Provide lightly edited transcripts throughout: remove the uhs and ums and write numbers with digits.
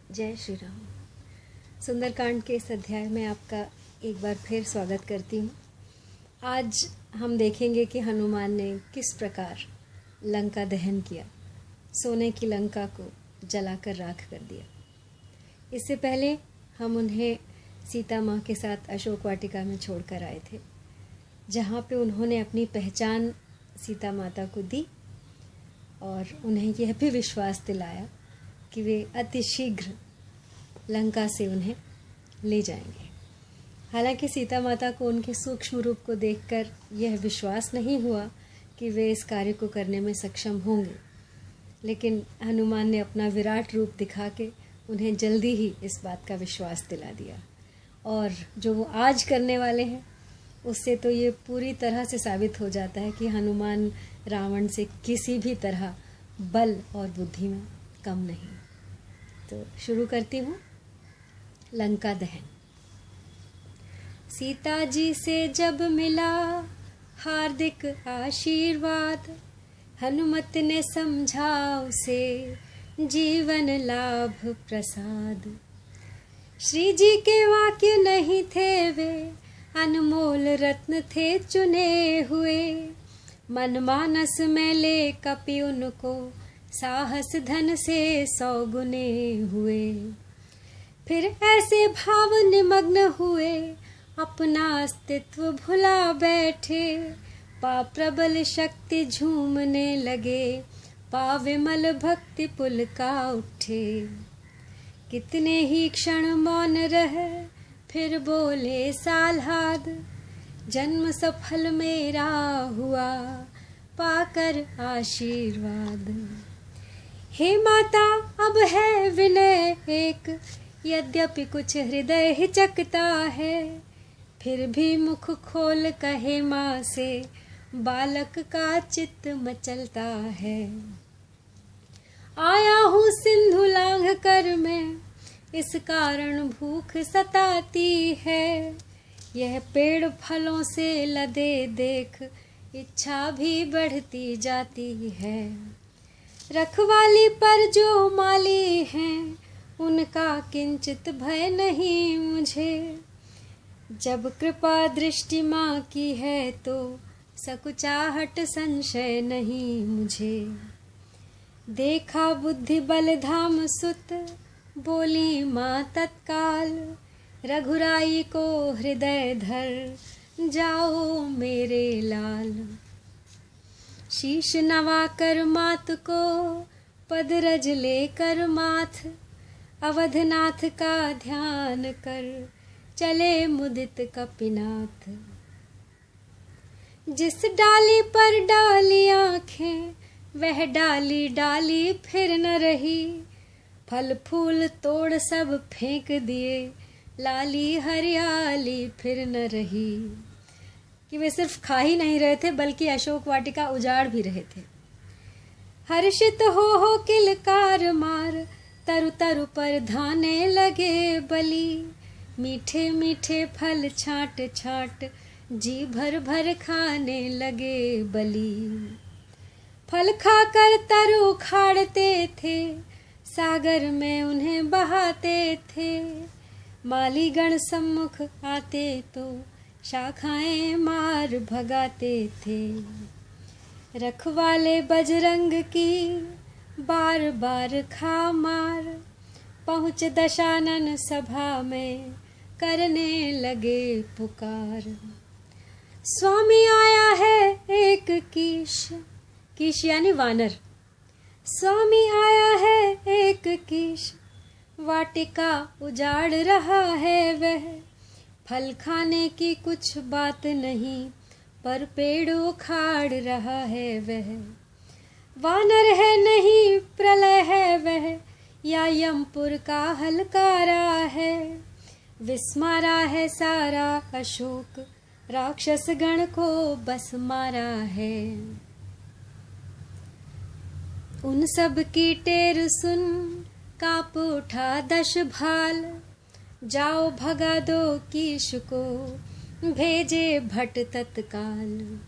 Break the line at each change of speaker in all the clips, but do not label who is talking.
जय श्री राम। सुंदरकांड के इस अध्याय में आपका एक बार फिर स्वागत करती हूँ। आज हम देखेंगे कि हनुमान ने किस प्रकार लंका दहन किया, सोने की लंका को जलाकर राख कर दिया। इससे पहले हम उन्हें सीता माँ के साथ अशोक वाटिका में छोड़कर आए थे, जहाँ पे उन्होंने अपनी पहचान सीता माता को दी और उन्हें यह भी विश्वास दिलाया कि वे अति शीघ्र लंका से उन्हें ले जाएंगे। हालांकि सीता माता को उनके सूक्ष्म रूप को देखकर यह विश्वास नहीं हुआ कि वे इस कार्य को करने में सक्षम होंगे, लेकिन हनुमान ने अपना विराट रूप दिखा के उन्हें जल्दी ही इस बात का विश्वास दिला दिया। और जो वो आज करने वाले हैं उससे तो ये पूरी तरह से साबित हो जाता है कि हनुमान रावण से किसी भी तरह बल और बुद्धि में कम नहीं। तो शुरू करती हूँ। लंका दहन। सीता जी से जब मिला हार्दिक आशीर्वाद, हनुमत ने समझा उसे जीवन लाभ प्रसाद। श्री जी के वाक्य नहीं थे वे, अनमोल रत्न थे चुने हुए। मनमानस में ले कपि उनको, साहस धन से 100 गुने हुए। फिर ऐसे भाव निमग्न हुए, अपना अस्तित्व भुला बैठे। पा प्रबल शक्ति झूमने लगे, पा विमल भक्ति पुलका उठे। कितने ही क्षण मौन रहे, फिर बोले साल्हाद, जन्म सफल मेरा हुआ, पाकर आशीर्वाद। हे माता अब है विनय एक, यद्यपि कुछ हृदय हिचकता है। फिर भी मुख खोल कहे माँ से, बालक का चित्त मचलता है। आया हूँ सिंधु लांघ कर मैं, इस कारण भूख सताती है। यह पेड़ फलों से लदे देख, इच्छा भी बढ़ती जाती है। रखवाली पर जो माली हैं, उनका किंचित भय नहीं मुझे। जब कृपा दृष्टि माँ की है तो सकुचाहट संशय नहीं मुझे। देखा बुद्धि बल धाम सुत, बोली माँ तत्काल। रघुराई को हृदय धर, जाओ मेरे लाल। शीश नवा कर मात को, पदरज लेकर माथ। अवधनाथ का ध्यान कर, चले मुदित कपिनाथ। जिस डाली पर डाली आँखें, वह डाली डाली फिर न रही। फल फूल तोड़ सब फेंक दिए, लाली हरियाली फिर न रही। कि वे सिर्फ खा ही नहीं रहे थे, बल्कि अशोक वाटिका उजाड़ भी रहे थे। हर्षित हो किलकार मार, तरु तरु पर धाने लगे बली। मीठे मीठे फल छांट छांट, जी भर भर खाने लगे बली। फल खाकर तरु खाड़ते थे, सागर में उन्हें बहाते थे। मालीगण सम्मुख आते तो, शाखाएं मार भगाते थे। रखवाले बजरंग की, बार बार खा मार। पहुँच दशानन सभा में, करने लगे पुकार। स्वामी आया है एक कीश, कीश यानी वानर। स्वामी आया है एक कीश, वाटिका उजाड़ रहा है वह। फल खाने की कुछ बात नहीं, पर पेड़ उखाड़ रहा है वह। वानर है नहीं प्रलय है वह, या यमपुर का हलकारा है। विस्मारा है सारा अशोक, राक्षस गण को बस मारा है। उन सब की टेर सुन, कांप उठा 10 भाल। जाओ भगा दो कीश को, भेजे भट तत्काल।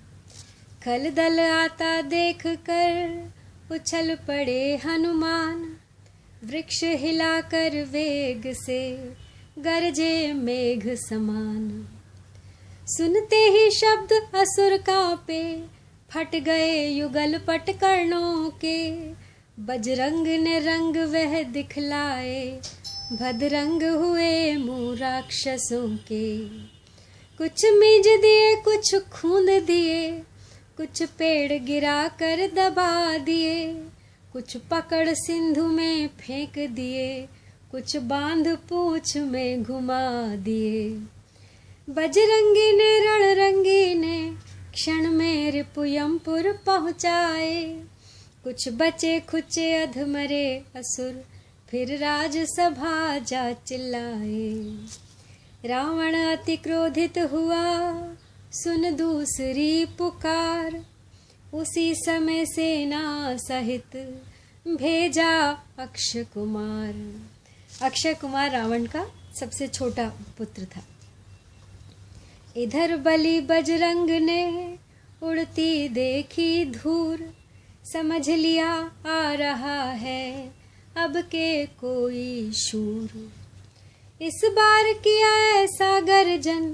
खल दल आता देख कर, उछल पड़े हनुमान। वृक्ष हिलाकर वेग से गरजे मेघ समान। सुनते ही शब्द असुर कांपे, फट गए युगल पट कर्णों के। बजरंग ने रंग वह दिखलाए, भदरंग हुए मुँह राक्षसों के। कुछ मीज दिए कुछ खूंद दिए, कुछ पेड़ गिरा कर दबा दिए। कुछ पकड़ सिंधु में फेंक दिए, कुछ बांध पूंछ में घुमा दिए। बजरंगी ने रणरंगी ने क्षण में रिपुयमपुर पहुँचाए। कुछ बचे खुचे अधमरे असुर, फिर राजसभा जा चिल्लाए। रावण अति क्रोधित हुआ, सुन दूसरी पुकार। उसी समय सेना सहित भेजा अक्षय कुमार। अक्षय कुमार रावण का सबसे छोटा पुत्र था। इधर बलि बजरंग ने उड़ती देखी धूर। समझ लिया आ रहा है अब के कोई शूर। इस बार किया ऐसा गर्जन,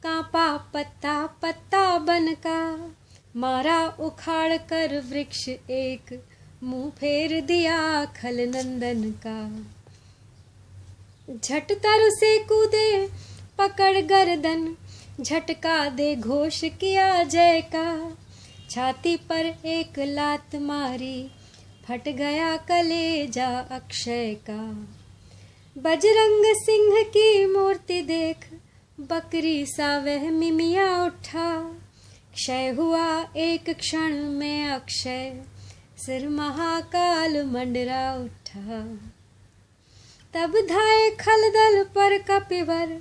कांपा पत्ता पत्ता बनका। मारा उखाड़ कर वृक्ष एक, मुंह फेर दिया खल नंदन का। झट तरु से कूदे पकड़ गर्दन, झटका दे घोष किया जय का। छाती पर एक लात मारी, फट गया कलेजा अक्षय का। बजरंग सिंह की मूर्ति देख, बकरी सा वह मिमिया उठा। क्षय हुआ एक क्षण में अक्षय, सिर महाकाल मंडरा उठा। तब धाये खलदल पर कपिवर,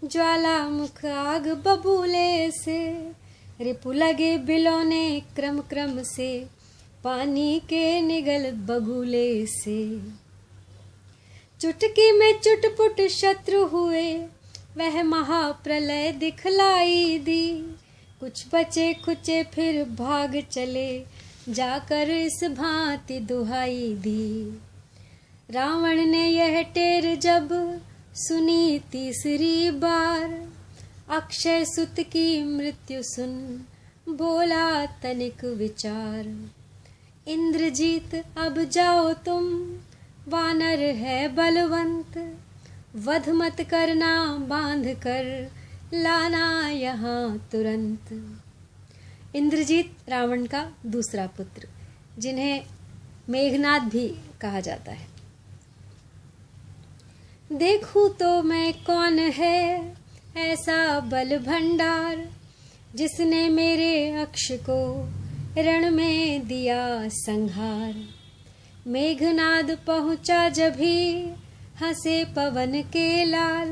ज्वाला मुख आग बबूले से। रिपु लगे बिलौने क्रम क्रम से, पानी के निगल बगुले से। चुटकी में चुटपुट शत्रु हुए, वह महाप्रलय दिखलाई दी। कुछ बचे खुचे फिर भाग चले, जाकर इस भांति दुहाई दी। रावण ने यह टेर जब सुनी तीसरी बार, अक्षय सुत की मृत्यु सुन बोला तनिक विचार। इंद्रजीत अब जाओ तुम, वानर है बलवंत। वध मत करना बांध कर, लाना यहाँ तुरंत। इंद्रजीत रावण का दूसरा पुत्र, जिन्हें मेघनाद भी कहा जाता है। देखूं तो मैं कौन है ऐसा बल भंडार, जिसने मेरे अक्ष को रण में दिया संहार। मेघनाद पहुँचा जभी, हंसे पवन के लाल।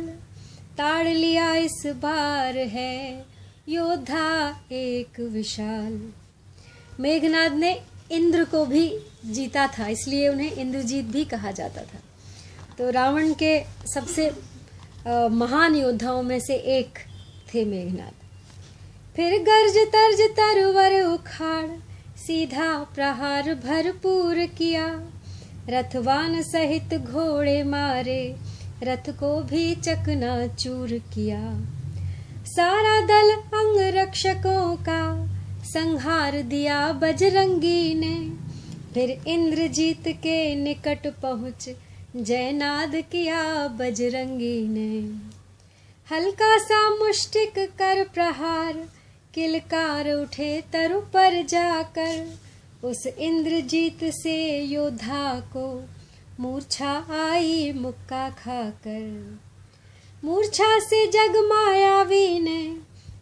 ताड़ लिया इस बार है योद्धा एक विशाल। मेघनाद ने इंद्र को भी जीता था, इसलिए उन्हें इंद्रजीत भी कहा जाता था। तो रावण के सबसे महान योद्धाओं में से एक थे मेघनाद। फिर गर्ज तर्ज तरवर उखाड़, सीधा प्रहार भरपूर किया। रथवान सहित घोड़े मारे, रथ को भी चकनाचूर किया। सारा दल अंग रक्षकों का संहार दिया बजरंगी ने। फिर इंद्रजीत के निकट पहुँच, जयनाद किया बजरंगी ने। हल्का सा मुष्टिक कर प्रहार, किलकार उठे तरु पर जाकर। उस इंद्रजीत से योद्धा को मूर्छा आई मुक्का खाकर। मूर्छा से जग मायावी ने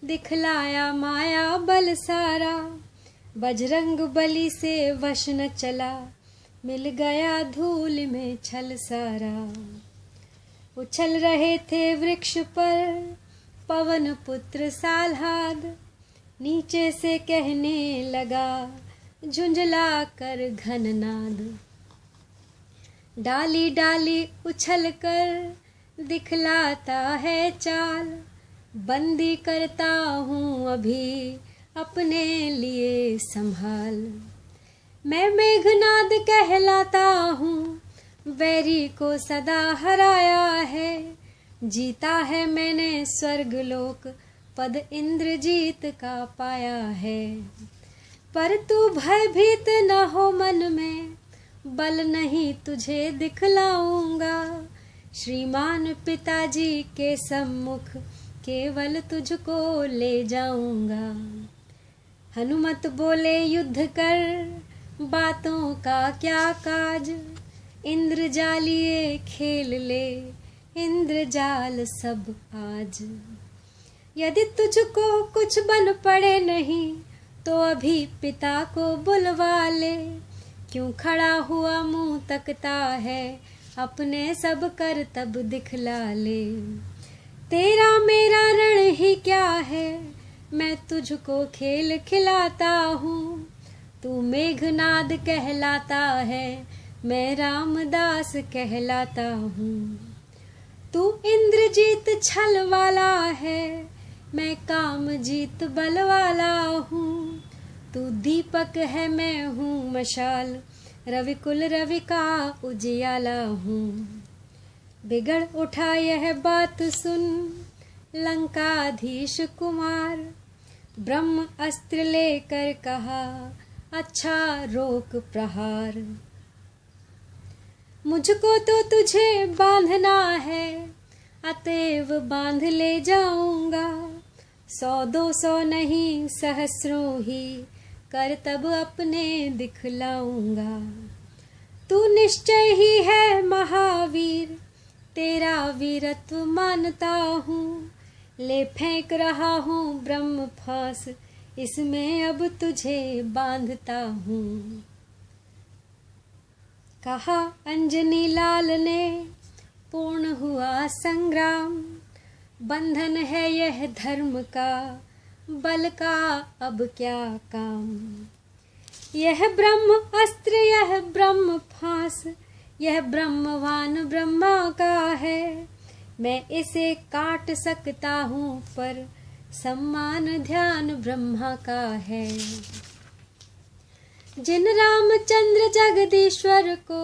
दिखलाया माया बल सारा। बजरंग बली से वश न चला, मिल गया धूल में छल सारा। उछल रहे थे वृक्ष पर पवन पुत्र साल्हाद, नीचे से कहने लगा झुंझला कर घननाद। डाली डाली उछल कर दिखलाता है चाल, बंदी करता हूँ अभी अपने लिए संभाल। मैं मेघनाद कहलाता हूँ, वैरी को सदा हराया है। जीता है मैंने स्वर्ग लोक, पद इंद्रजीत का पाया है। पर तू भयभीत न हो मन में, बल नहीं तुझे दिखलाऊंगा। श्रीमान पिताजी के सम्मुख केवल तुझको ले जाऊंगा। हनुमत बोले युद्ध कर, बातों का क्या काज। इंद्रजालिए खेल ले, इंद्रजाल सब आज। यदि तुझको कुछ बन पड़े नहीं, तो अभी पिता को बुलवा ले। क्यों खड़ा हुआ मुंह तकता है, अपने सब करतब दिखला ले। तेरा मेरा रण ही क्या है, मैं तुझको खेल खिलाता हूँ। तू मेघनाद कहलाता है, मैं रामदास कहलाता हूँ। तू इंद्रजीत छल वाला है, मैं कामजीत बल वाला हूँ। तू दीपक है, मैं हूँ मशाल, रविकुल रवि का उजियाला हूँ। बिगड़ उठा यह बात सुन, लंकाधीश कुमार। ब्रह्म अस्त्र लेकर कहा, अच्छा रोक प्रहार। मुझको तो तुझे बांधना है, अतएव बांध ले जाऊंगा। 100-200 नहीं सहस्रों ही करतब अपने दिखलाऊंगा। तू निश्चय ही है महावीर, तेरा वीरत्व मानता हूँ। ले फेंक रहा हूँ ब्रह्म फांस, इसमें अब तुझे बांधता हूँ। कहा अंजनी लाल ने, पूर्ण हुआ संग्राम। बंधन है यह धर्म का, बल का अब क्या काम। यह ब्रह्म अस्त्र, यह ब्रह्म फांस, यह ब्रह्मवान ब्रह्मा का है। मैं इसे काट सकता हूँ, पर सम्मान ध्यान ब्रह्मा का है। जिन रामचंद्र जगदीश्वर को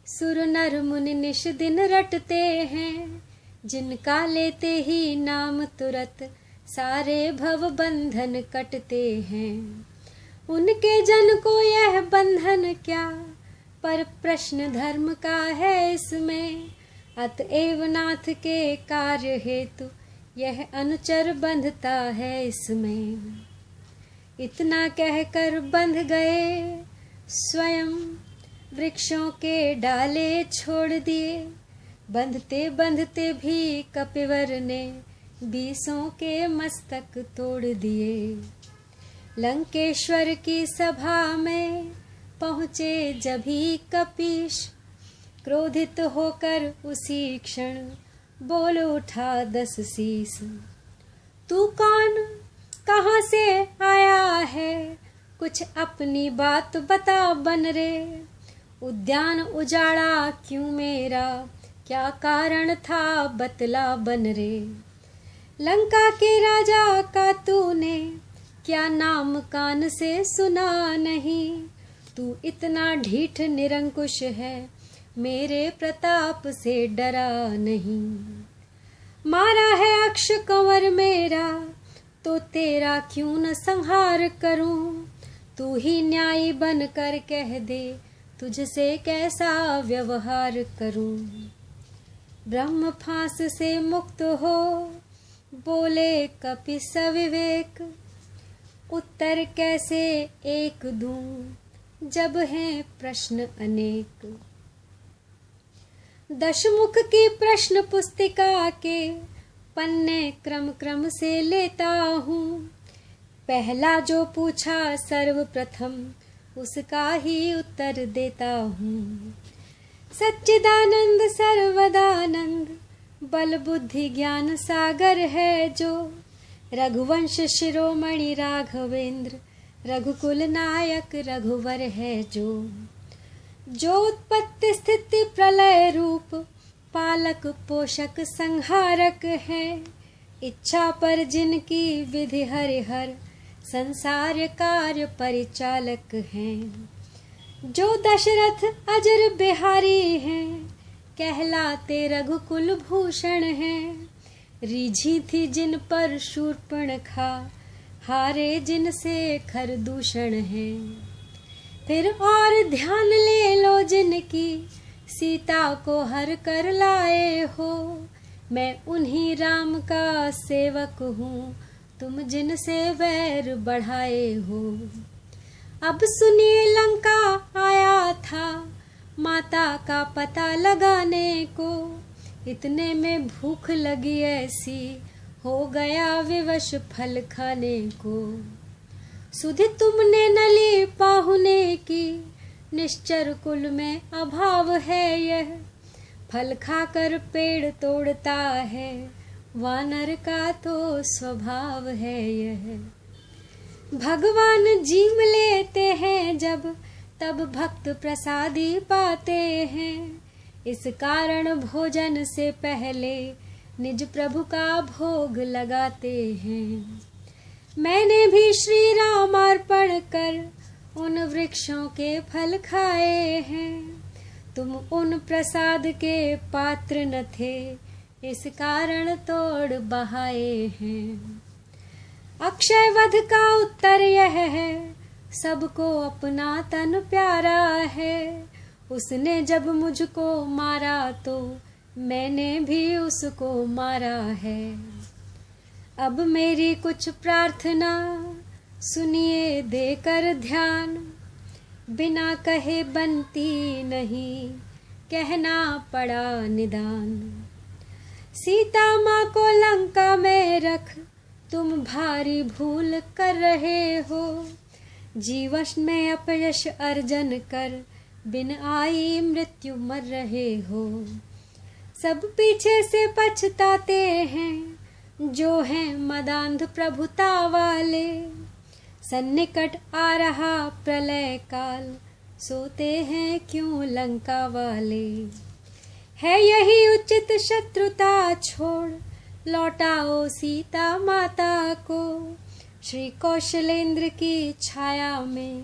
सुर नर मुनि निश दिन रटते हैं, जिनका लेते ही नाम तुरत सारे भव बंधन कटते हैं। उनके जन को यह बंधन क्या, पर प्रश्न धर्म का है इसमें। अतएव नाथ के कार्य हेतु यह अनुचर बंधता है इसमें। इतना कहकर बंध गए स्वयं, वृक्षों के डाले छोड़ दिए। बंधते बंधते भी कपिवर ने 20 के मस्तक तोड़ दिए। लंकेश्वर की सभा में पहुँचे जभी कपीश, क्रोधित होकर उसी क्षण बोल उठा 10 शीस। तू कौन, कहाँ से आया है, कुछ अपनी बात बता बन रे। उद्यान उजाड़ा क्यों मेरा, क्या कारण था बतला बन रे। लंका के राजा का तूने क्या नाम कान से सुना नहीं। तू इतना ढीठ निरंकुश है, मेरे प्रताप से डरा नहीं। मारा है अक्ष कंवर मेरा, तो तेरा क्यों न संहार करूं। तू ही न्यायी बन कर कह दे, तुझसे कैसा व्यवहार करूं। ब्रह्म फांस से मुक्त हो, बोले कपि सविवेक। उत्तर कैसे एक दूं, जब हैं प्रश्न अनेक। दशमुख की प्रश्न पुस्तिका के पन्ने क्रम क्रम से लेता हूँ। पहला जो पूछा सर्वप्रथम, उसका ही उत्तर देता हूँ। सच्चिदानंद सर्वदानंद, बल बुद्धि ज्ञान सागर है जो। रघुवंश शिरोमणि राघवेंद्र, रघुकुल नायक रघुवर है जो। जो उत्पत्ति स्थिति प्रलय रूप, पालक पोषक संहारक है। इच्छा पर जिनकी विधि हरिहर, संसार कार्य परिचालक हैं। जो दशरथ अजर बिहारी हैं, कहलाते रघुकुल भूषण हैं। रीझी थी जिन पर शूर्पणखा, हारे जिनसे खरदूषण हैं। फिर और ध्यान ले लो जिनकी, सीता को हर कर लाए हो। मैं उन्हीं राम का सेवक हूँ, तुम जिनसे वैर बढ़ाए हो। अब सुनिए लंका आया था, माता का पता लगाने को। इतने में भूख लगी ऐसी, हो गया विवश फल खाने को। सुधि तुमने नली पाहुने की, निश्चर कुल में अभाव है यह। फल खाकर पेड़ तोड़ता है, वानर का तो स्वभाव है यह। भगवान जीम लेते हैं जब, तब भक्त प्रसादी पाते हैं। इस कारण भोजन से पहले निज प्रभु का भोग लगाते हैं। मैंने भी श्री राम अर्पण कर उन वृक्षों के फल खाए हैं। तुम उन प्रसाद के पात्र न थे, इस कारण तोड़ बहाए हैं। अक्षय वध का उत्तर यह है, सबको अपना तन प्यारा है। उसने जब मुझको मारा तो मैंने भी उसको मारा है। अब मेरी कुछ प्रार्थना सुनिए देकर ध्यान। बिना कहे बनती नहीं, कहना पड़ा निदान। सीता माँ को लंका में रख, तुम भारी भूल कर रहे हो। जीवन में अपयश अर्जन कर, बिन आई मृत्यु मर रहे हो। सब पीछे से पछताते हैं, जो हैं मदांध प्रभुता वाले। सन्निकट आ रहा प्रलय काल, सोते हैं क्यों लंका वाले। है यही उचित शत्रुता छोड़, लौटाओ सीता माता को। श्री कौशलेंद्र की छाया में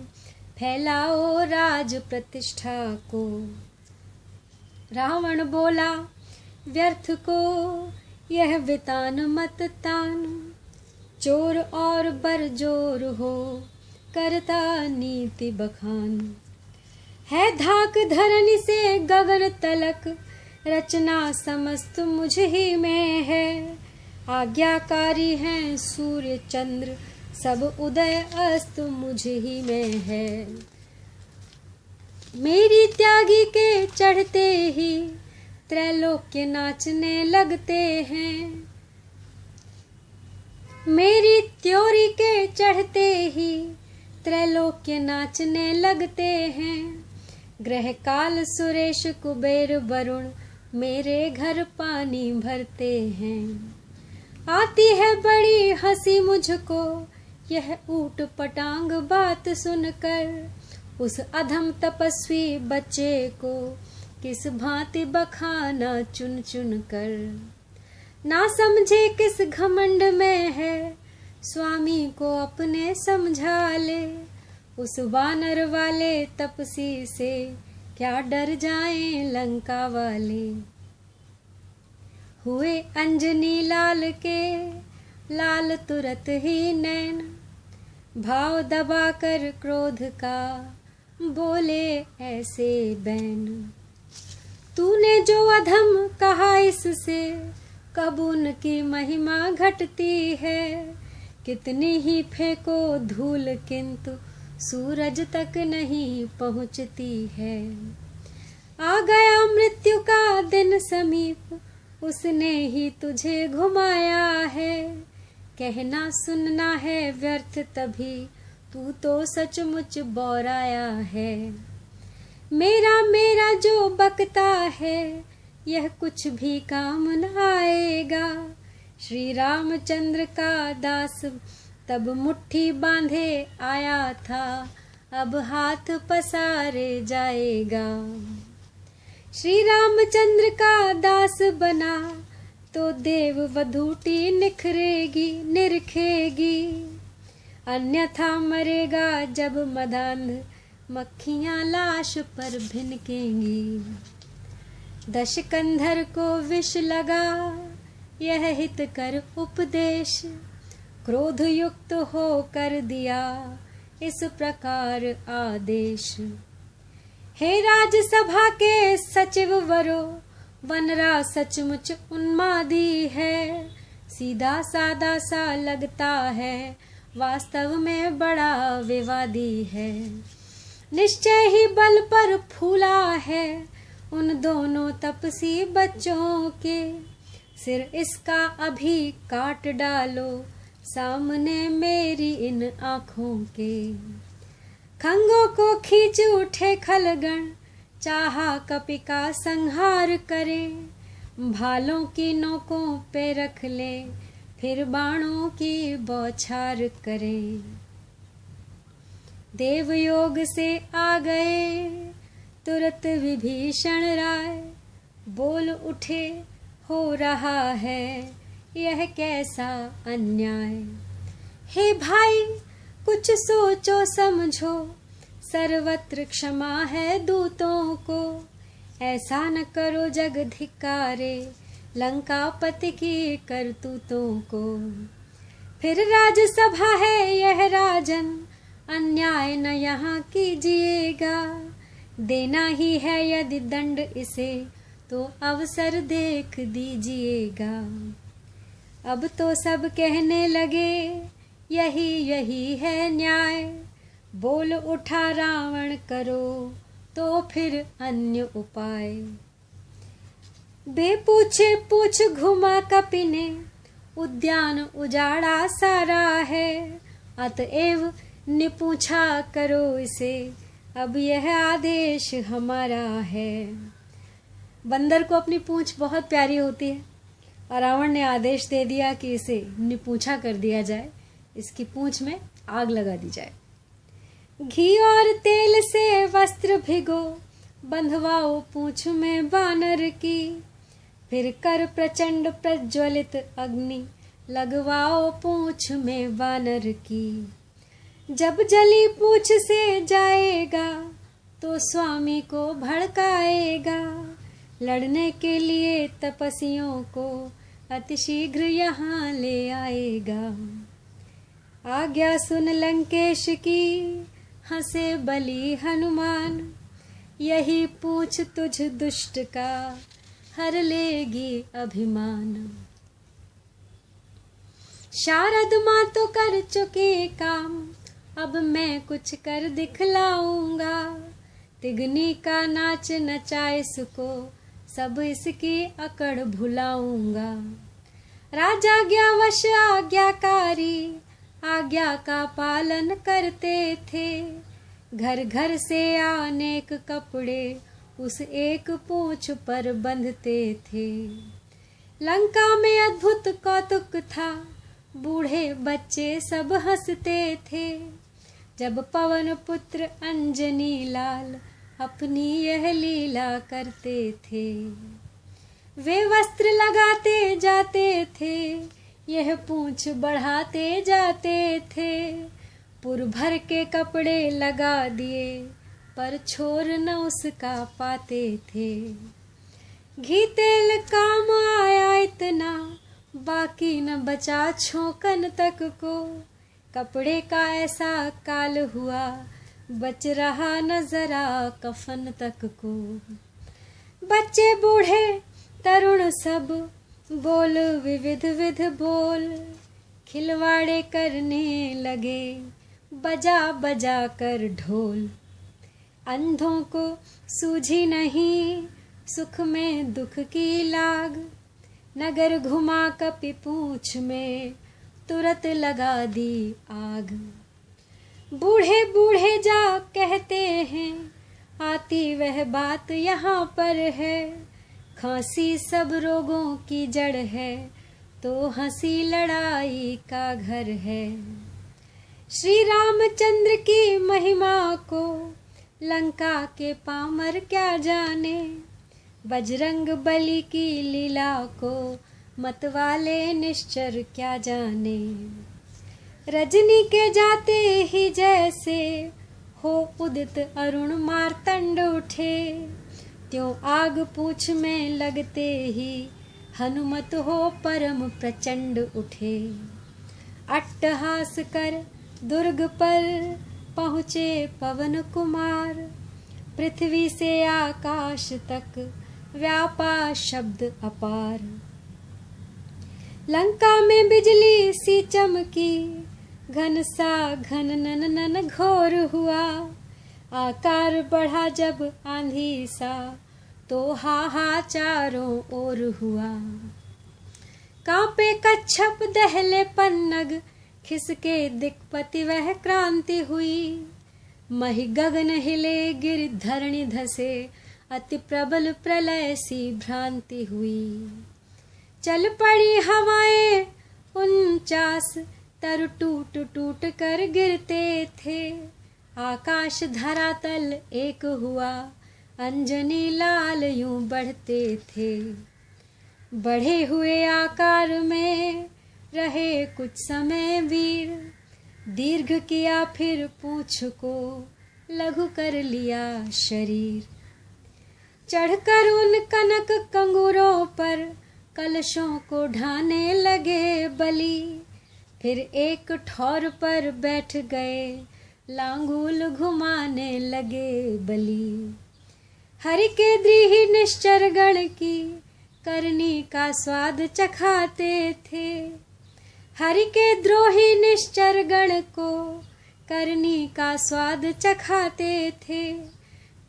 फैलाओ राज प्रतिष्ठा को। रावण बोला व्यर्थ को यह वितान मत तान। चोर और बरजोर हो, करता नीति बखान। है धाक धरनी से गगन तलक, रचना समस्त मुझ ही में है। आज्ञाकारी हैं सूर्य चंद्र, सब उदय अस्त मुझ ही में है। मेरी त्यागी के चढ़ते ही, त्रैलोक्य नाचने लगते हैं। मेरी त्योरी के चढ़ते ही, त्रैलोक्य नाचने लगते हैं। ग्रह काल सुरेश कुबेर वरुण, मेरे घर पानी भरते हैं। आती है बड़ी हंसी मुझको, यह ऊट पटांग बात सुनकर। उस अधम तपस्वी बच्चे को, किस भांति बखाना चुन चुन कर। ना समझे किस घमंड में है, स्वामी को अपने समझा ले। उस वानर वाले तपसी से, क्या डर जाएं लंका वाले। हुए अंजनी लाल के, लाल तुरत ही नैन। भाव दबाकर क्रोध का, बोले ऐसे बैन। तूने जो अधम कहा इससे, कब उनकी महिमा घटती है। कितनी ही फेंको धूल, किंतु सूरज तक नहीं पहुँचती है। आ गया मृत्यु का दिन समीप, उसने ही तुझे घुमाया है। कहना सुनना है व्यर्थ तभी, तू तो सचमुच बौराया है। मेरा मेरा जो बकता है, यह कुछ भी काम न आएगा। श्री रामचंद्र का दास तब मुट्ठी बांधे आया था, अब हाथ पसारे जाएगा। श्री रामचंद्र का दास बना, तो देव वधूटी निखरेगी निरखेगी। अन्यथा मरेगा जब मदांध, मक्खियाँ लाश पर भिनकेंगी। दशकंधर को विष लगा यह हित कर उपदेश, क्रोध युक्त हो कर दिया इस प्रकार आदेश। हे राजसभा के सचिव वरो, बनरा सचमुच उन्मादी है। सीधा सादा सा लगता है, वास्तव में बड़ा विवादी है। निश्चय ही बल पर फूला है उन दोनों तपसी बच्चों के। सिर इसका अभी काट डालो सामने मेरी इन आँखों के। खंगों को खींच उठे खलगण, चाहा कपि का संहार करे। भालों की नोकों पे रख ले, फिर बाणों की बौछार करे। देवयोग से आ गए तुरत विभीषण राय, बोल उठे हो रहा है यह कैसा अन्याय। हे भाई कुछ सोचो समझो, सर्वत्र क्षमा है दूतों को। ऐसा न करो जग धिक्कारे, लंकापति की करतूतों को। फिर राजसभा है यह राजन, अन्याय न यहाँ कीजिएगा। देना ही है यदि दंड इसे, तो अवसर देख दीजिएगा। अब तो सब कहने लगे यही यही है न्याय। बोल उठा रावण करो तो फिर अन्य उपाय। बेपूछे पूछ घुमा कपि ने, उद्यान उजाड़ा सारा है। अतएव निपूछा करो इसे, अब यह आदेश हमारा है। बंदर को अपनी पूंछ बहुत प्यारी होती है और रावण ने आदेश दे दिया कि इसे निपूछा कर दिया जाए, इसकी पूंछ में आग लगा दी जाए। घी और तेल से वस्त्र भिगो, बंधवाओ पूंछ में वानर की। फिर कर प्रचंड प्रज्वलित अग्नि, लगवाओ पूंछ में वानर की। जब जली पूंछ से जाएगा, तो स्वामी को भड़काएगा। लड़ने के लिए तपस्वियों को अतिशीघ्र यहाँ ले आएगा। आज्ञा सुन लंकेश की, हंसे बलि हनुमान। यही पूछ तुझ दुष्ट का, हर लेगी अभिमान। शारद माँ तो कर चुके काम, अब मैं कुछ कर दिखलाऊंगा। तिगनी का नाच नचाए सुको, सब इसकी अकड़ भुलाऊंगा। राजाज्ञावश आज्ञाकारी, आज्ञा का पालन करते थे। घर घर से अनेक कपड़े उस एक पूंछ पर बंधते थे। लंका में अद्भुत कौतुक था, बूढ़े बच्चे सब हंसते थे। जब पवन पुत्र अंजनी लाल अपनी यह लीला करते थे। वे वस्त्र लगाते जाते थे, यह पूंछ बढ़ाते जाते थे। पुर भर के कपड़े लगा दिए, पर छोर न उसका पाते थे। घी तेल काम आया इतना, बाकी न बचा छोकन तक को। कपड़े का ऐसा काल हुआ, बच रहा न जरा कफन तक को। बच्चे बूढ़े तरुण सब बोल विविध विध बोल। खिलवाड़े करने लगे बजा बजा कर ढोल। अंधों को सूझी नहीं सुख में दुख की लाग। नगर घुमा कपि पूंछ में तुरत लगा दी आग। बूढ़े बूढ़े जा कहते हैं, आती वह बात यहाँ पर है। खांसी सब रोगों की जड़ है, तो हंसी लड़ाई का घर है। श्री रामचंद्र की महिमा को लंका के पामर क्या जाने। बजरंग बली की लीला को मतवाले निश्चर क्या जाने। रजनी के जाते ही जैसे हो उदित अरुण मार्तंड उठे। त्यों आग पूछ में लगते ही हनुमत हो परम प्रचंड उठे। अट्टहास कर दुर्ग पर पहुँचे पवन कुमार। पृथ्वी से आकाश तक व्यापा शब्द अपार। लंका में बिजली सी चमकी, घन सा घन नन नन घोर हुआ। आकार बढ़ा जब आंधी सा, तो हाहा चारों ओर हुआ। कांपे कच्छप दहले पन्नग, खिसके दिक्पति वह क्रांति हुई। मही गगन हिले गिर धरणी धसे, अति प्रबल प्रलय सी भ्रांति हुई। चल पड़ी हवाएं 49, तरु टूट टूट कर गिरते थे। आकाश धरातल एक हुआ, अंजनी लाल यूं बढ़ते थे। बढ़े हुए आकार में रहे कुछ समय वीर। दीर्घ किया फिर पूंछ को, लघु कर लिया शरीर। चढ़कर उन कनक कंगूरों पर, कलशों को ढाने लगे बलि। फिर एक ठौर पर बैठ गए, लांगूल घुमाने लगे बलि। हरि के द्रीहि निश्चर गण की, करनी का स्वाद चखाते थे। हरि के द्रोही निश्चर गण को, करनी का स्वाद चखाते थे।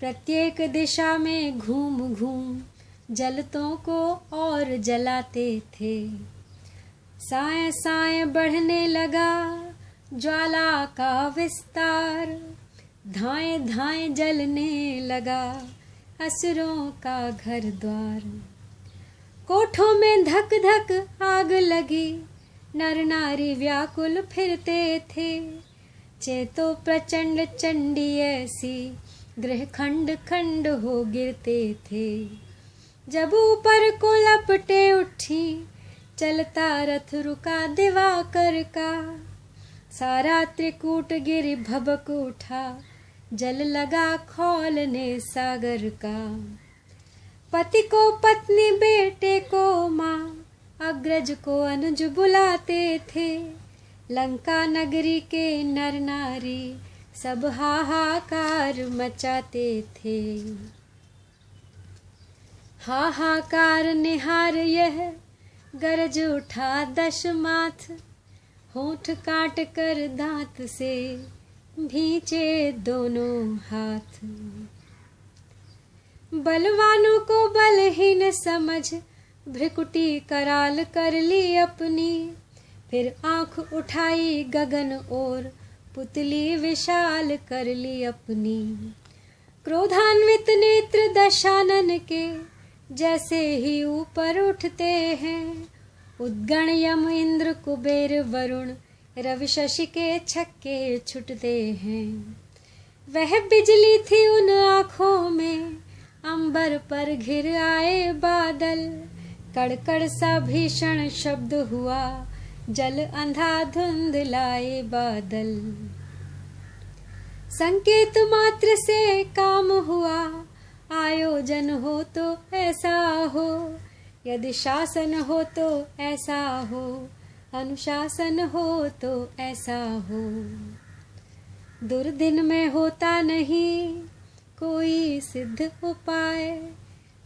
प्रत्येक दिशा में घूम घूम जलतों को और जलाते थे। साय साय बढ़ने लगा ज्वाला का विस्तार। धाए धाए जलने लगा असुरों का घर द्वार। कोठों में धक धक आग लगी, नर नारी व्याकुल फिरते थे। चेतो प्रचंड चंडी ऐसी, गृह खंड खंड हो गिरते थे। जब ऊपर को लपटे उठी, चलता रथ रुका दिवाकर का। सारा त्रिकूट गिर भबक उठा, जल लगा खौलने सागर का। पति को पत्नी, बेटे को माँ, अग्रज को अनुज बुलाते थे। लंका नगरी के नर नारी, सब हाहाकार मचाते थे। हाहाकार निहार यह गरज उठा दश माथ। होंठ काट कर दांत से भींचे दोनों हाथ। बलवानों को बलहीन समझ, भ्रिकुटी कराल कर ली अपनी। फिर आंख उठाई गगन ओर, पुतली विशाल कर ली अपनी। क्रोधान्वित नेत्र दशानन के, जैसे ही ऊपर उठते हैं। उद्गण यम इंद्र कुबेर वरुण, रवि शशि के छक्के छुटते हैं। वह बिजली थी उन आँखों में, अंबर पर घिर आए बादल। कड़कड़ सा भीषण शब्द हुआ, जल अंधा धुंध लाए बादल। संकेत मात्र से काम हुआ, आयोजन हो तो ऐसा हो। यदि शासन हो तो ऐसा हो, अनुशासन हो तो ऐसा हो। दुर्दिन में होता नहीं कोई सिद्ध उपाय,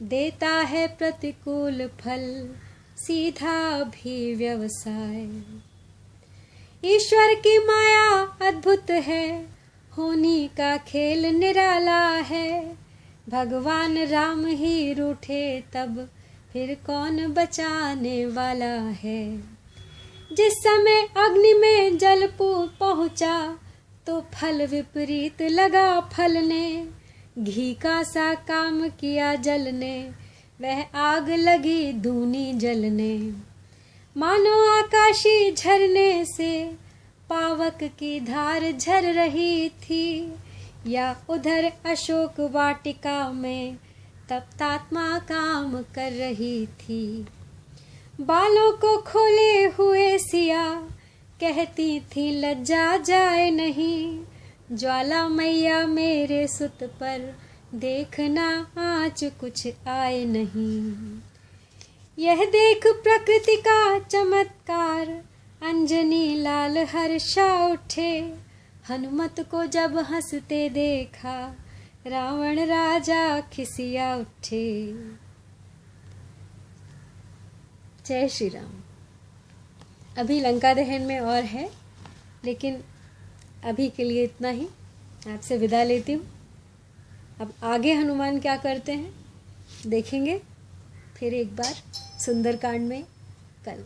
देता है प्रतिकूल फल सीधा भी व्यवसाय। ईश्वर की माया अद्भुत है, होनी का खेल निराला है। भगवान राम ही रूठे तब, फिर कौन बचाने वाला है। जिस समय अग्नि में जल पहुंचा, तो फल विपरीत लगा फलने। घी का सा काम किया जल ने, वह आग लगी दूनी जलने। मानो आकाशी झरने से पावक की धार झर रही थी, या उधर अशोक वाटिका में तप्तात्मा काम कर रही थी। बालों को खोले हुए सिया कहती थी लज्जा जाए नहीं, ज्वाला मैया मेरे सुत पर, देखना आँच कुछ आए नहीं। यह देख प्रकृति का चमत्कार, अंजनी लाल हर्षा उठे। हनुमत को जब हंसते देखा, रावण राजा खिसिया उठे। जय श्री राम। अभी लंका दहन में और है, लेकिन अभी के लिए इतना ही। आपसे विदा लेती हूँ। अब आगे हनुमान क्या करते हैं देखेंगे फिर एक बार सुंदरकांड में कल।